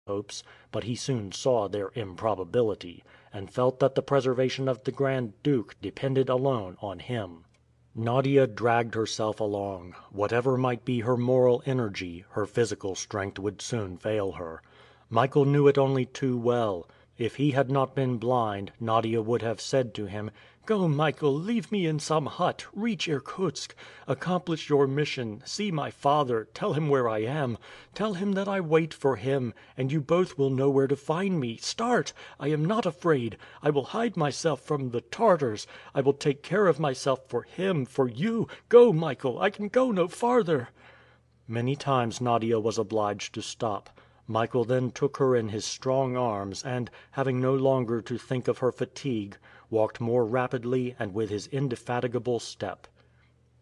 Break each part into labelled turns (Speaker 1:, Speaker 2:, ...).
Speaker 1: hopes, but he soon saw their improbability, and felt that the preservation of the Grand Duke depended alone on him. Nadia dragged herself along. Whatever might be her moral energy, her physical strength would soon fail her. Michael knew it only too well. If he had not been blind, Nadia would have said to him, "Go, Michael, leave me in some hut, reach Irkutsk, accomplish your mission, see my father, tell him where I am, tell him that I wait for him, and you both will know where to find me. Start! I am not afraid. I will hide myself from the Tartars. I will take care of myself for him, for you. Go, Michael, I can go no farther." Many times Nadia was obliged to stop. Michael then took her in his strong arms and, having no longer to think of her fatigue, walked more rapidly and with his indefatigable step.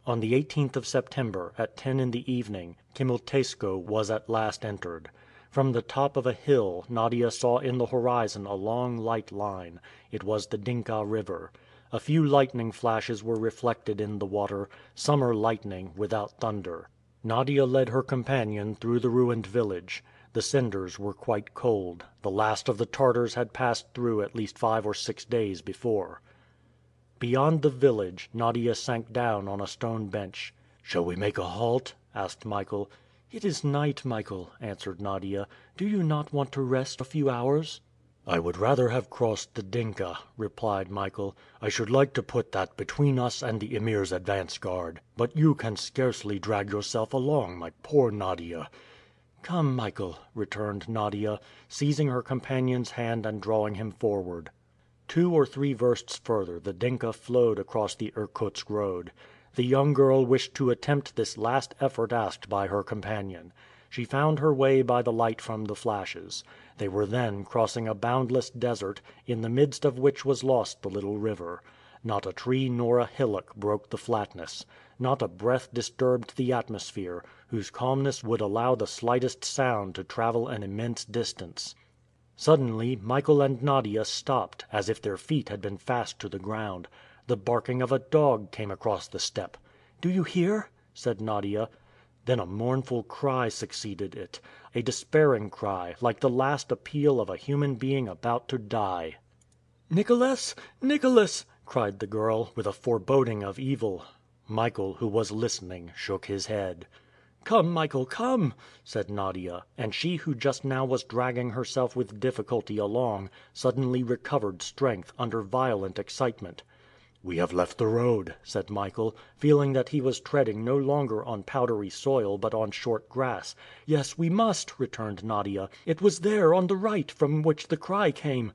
Speaker 1: On the 18th of September, at 10 in the evening, Kimilteisko was at last entered. From the top of a hill Nadia saw in the horizon a long light line. It was the Dinka River. A few lightning flashes were reflected in the water, summer lightning without thunder. Nadia led her companion through the ruined village. The cinders were quite cold. The last of the Tartars had passed through at least 5 or 6 days before. Beyond the village, Nadia sank down on a stone bench. "Shall we make a halt?" asked Michael. "It is night, Michael," answered Nadia. "Do you not want to rest a few hours?" "I would rather have crossed the Dinka," replied Michael. "I should like to put that between us and the Emir's advance guard. But you can scarcely drag yourself along, my poor Nadia." "Come, Michael," returned Nadia, seizing her companion's hand and drawing him forward. 2 or 3 versts further the Dinka flowed across the Irkutsk road. The young girl wished to attempt this last effort asked by her companion. She found her way by the light from the flashes. They were then crossing a boundless desert, in the midst of which was lost the little river. Not a tree nor a hillock broke the flatness. Not a breath disturbed the atmosphere, whose calmness would allow the slightest sound to travel an immense distance. Suddenly Michael and Nadia stopped, as if their feet had been fast to the ground. The barking of a dog came across the steppe. "Do you hear?" said Nadia. Then a mournful cry succeeded it, a despairing cry, like the last appeal of a human being about to die. "Nicholas! Nicholas!" cried the girl, with a foreboding of evil. Michael, who was listening, shook his head. "Come, Michael, come!" said Nadia, and she who just now was dragging herself with difficulty along, suddenly recovered strength, under violent excitement. "We have left the road," said Michael, feeling that he was treading no longer on powdery soil but on short grass. "Yes, we must," returned Nadia. "It was there, on the right, from which the cry came."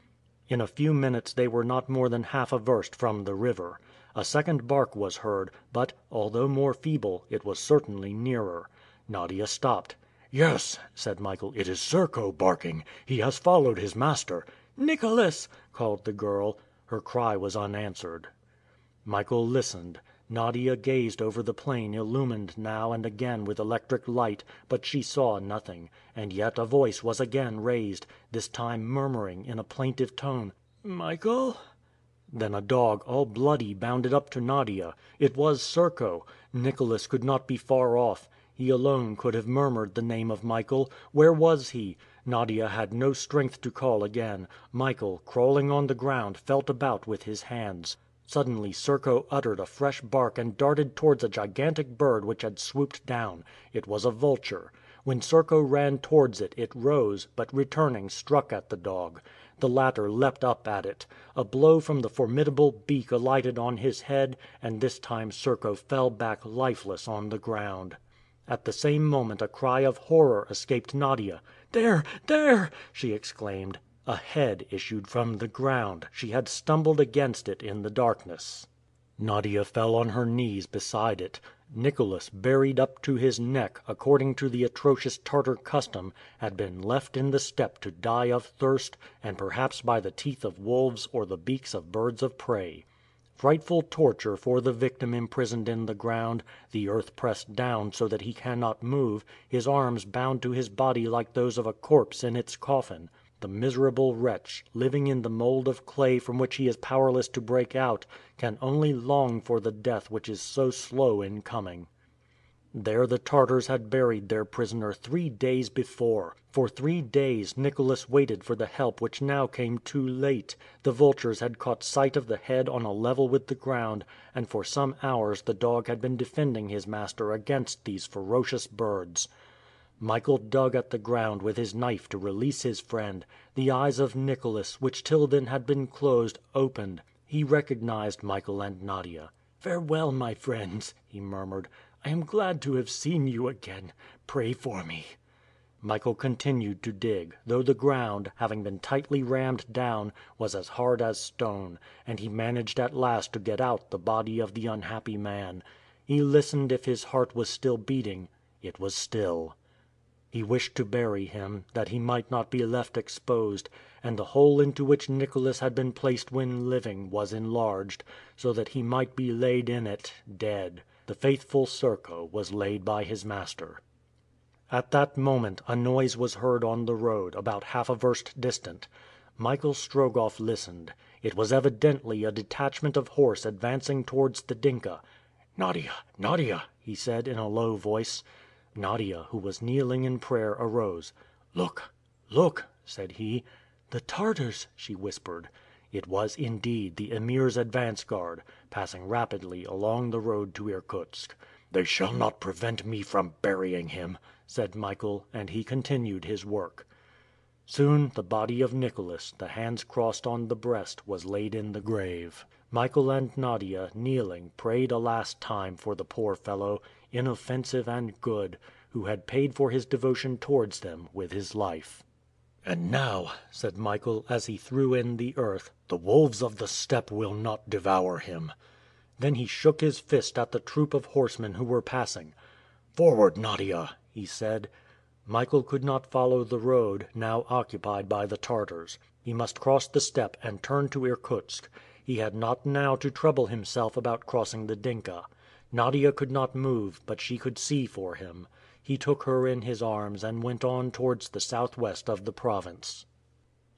Speaker 1: In a few minutes they were not more than half a verst from the river. A second bark was heard, but, although more feeble, it was certainly nearer. Nadia stopped. "Yes," said Michael, "it is Serko barking. He has followed his master." "Nicholas!" called the girl. Her cry was unanswered. Michael listened. Nadia gazed over the plain illumined now and again with electric light, but she saw nothing, and yet a voice was again raised, this time murmuring in a plaintive tone, "Michael?" Then a dog, all bloody, bounded up to Nadia. It was Serko. Nicholas could not be far off. He alone could have murmured the name of Michael. Where was he? Nadia had no strength to call again. Michael, crawling on the ground, felt about with his hands. Suddenly Serko uttered a fresh bark and darted towards a gigantic bird which had swooped down. It was a vulture. When Serko ran towards it, it rose, but returning struck at the dog. The latter leapt up at it. A blow from the formidable beak alighted on his head, and this time Serko fell back lifeless on the ground. At the same moment a cry of horror escaped Nadia. "There! There!" she exclaimed. A head issued from the ground. She had stumbled against it in the darkness. Nadia fell on her knees beside it. Nicholas, buried up to his neck, according to the atrocious Tartar custom, had been left in the steppe to die of thirst, and perhaps by the teeth of wolves or the beaks of birds of prey. Frightful torture for the victim imprisoned in the ground, the earth pressed down so that he cannot move, his arms bound to his body like those of a corpse in its coffin. The miserable wretch, living in the mold of clay from which he is powerless to break out, can only long for the death which is so slow in coming. There the Tartars had buried their prisoner 3 days before. For 3 days Nicholas waited for the help which now came too late. The vultures had caught sight of the head on a level with the ground, and for some hours the dog had been defending his master against these ferocious birds. Michael dug at the ground with his knife to release his friend. The eyes of Nicholas, which till then had been closed, opened. He recognized Michael and Nadia. "Farewell, my friends," he murmured. "I am glad to have seen you again. Pray for me." Michael continued to dig, though the ground, having been tightly rammed down, was as hard as stone, and he managed at last to get out the body of the unhappy man. He listened if his heart was still beating. It was still. He wished to bury him, that he might not be left exposed, and the hole into which Nicholas had been placed when living was enlarged, so that he might be laid in it, dead. The faithful Serko was laid by his master. At that moment a noise was heard on the road, about half a verst distant. Michael Strogoff listened. It was evidently a detachment of horse advancing towards the Dinka. "Nadia, Nadia!" he said in a low voice. Nadia, who was kneeling in prayer, arose. "Look, look!" said he. "The Tartars!" she whispered. It was indeed the Emir's advance guard, passing rapidly along the road to Irkutsk. "They shall not prevent me from burying him," said Michael, and he continued his work. Soon the body of Nicholas, the hands crossed on the breast, was laid in the grave. Michael and Nadia, kneeling, prayed a last time for the poor fellow, inoffensive and good, who had paid for his devotion towards them with his life. "And now," said Michael, as he threw in the earth, "the wolves of the steppe will not devour him." Then he shook his fist at the troop of horsemen who were passing. "Forward, Nadia!" he said. Michael could not follow the road, now occupied by the Tartars. He must cross the steppe and turn to Irkutsk. He had not now to trouble himself about crossing the Dinka. Nadia could not move, but she could see for him. He took her in his arms and went on towards the southwest of the province.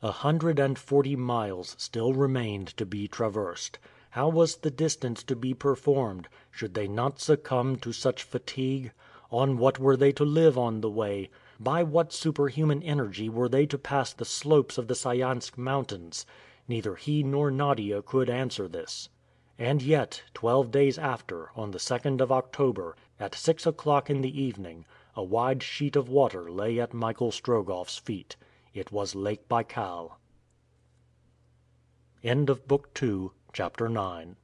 Speaker 1: 140 miles still remained to be traversed. How was the distance to be performed? Should they not succumb to such fatigue? On what were they to live on the way? By what superhuman energy were they to pass the slopes of the Sayansk mountains? Neither he nor Nadia could answer this. And yet, 12 days after, on the 2nd of October, at 6 o'clock in the evening, a wide sheet of water lay at Michael Strogoff's feet. It was Lake Baikal. End of Book 2, Chapter 9.